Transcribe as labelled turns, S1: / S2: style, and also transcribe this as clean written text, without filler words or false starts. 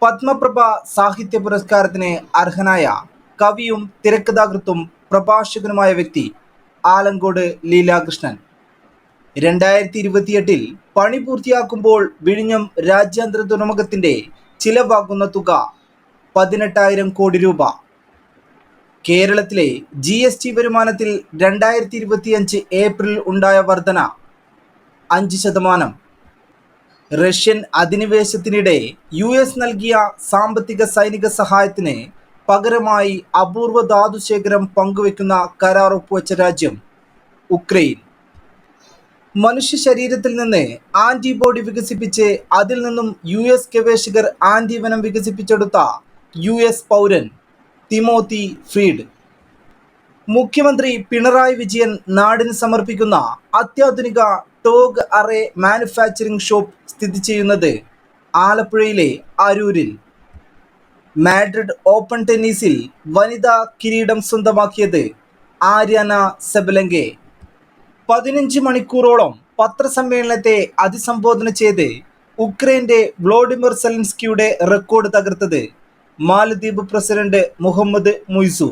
S1: പത്മപ്രഭ സാഹിത്യ പുരസ്കാരത്തിന് അർഹനായ കവിയും തിരക്കഥാകൃത്തും പ്രഭാഷകനുമായ വ്യക്തി ആലങ്കോട് ലീലാകൃഷ്ണൻ 2028 പണി പൂർത്തിയാക്കുമ്പോൾ വിഴിഞ്ഞം രാജ്യാന്തര തുറമുഖത്തിന്റെ ചിലവാകുന്ന തുക 18,000 കോടി രൂപ. കേരളത്തിലെ GST വരുമാനത്തിൽ 2025 ഏപ്രിലിൽ ഉണ്ടായ വർധന 5%. റഷ്യൻ അധിനിവേശത്തിനിടെ US നൽകിയ സാമ്പത്തിക സൈനിക സഹായത്തിന് പകരമായി അപൂർവ ധാതുശേഖരം പങ്കുവെക്കുന്ന കരാർ ഒപ്പുവെച്ച രാജ്യം ഉക്രൈൻ. മനുഷ്യ ശരീരത്തിൽ നിന്ന് ആന്റിബോഡി വികസിപ്പിച്ച് അതിൽ നിന്നും US ഗവേഷകർ ആന്റിവെനം വികസിപ്പിച്ചെടുത്ത US പൗരൻ തിമോത്തി ഫ്രീഡ്. മുഖ്യമന്ത്രി പിണറായി വിജയൻ നാടിന് സമർപ്പിക്കുന്ന അത്യാധുനിക ടോഗ് അറേ മാനുഫാക്ചറിംഗ് ഷോപ്പ് സ്ഥിതി ചെയ്യുന്നത് ആലപ്പുഴയിലെ അരൂരിൽ. മാഡ്രിഡ് ഓപ്പൺ ടെന്നീസിൽ വനിതാ കിരീടം സ്വന്തമാക്കിയത് ആര്യാന സെബലങ്കെ. 15 മണിക്കൂറോളം പത്രസമ്മേളനത്തെ അഭിസംബോധന ചെയ്ത് ഉക്രൈന്റെ വ്ളോഡിമിർ സെലൻസ്കിയുടെ റെക്കോർഡ് തകർത്തത് മാലദ്വീപ് പ്രസിഡന്റ് മുഹമ്മദ് മുയ്സു.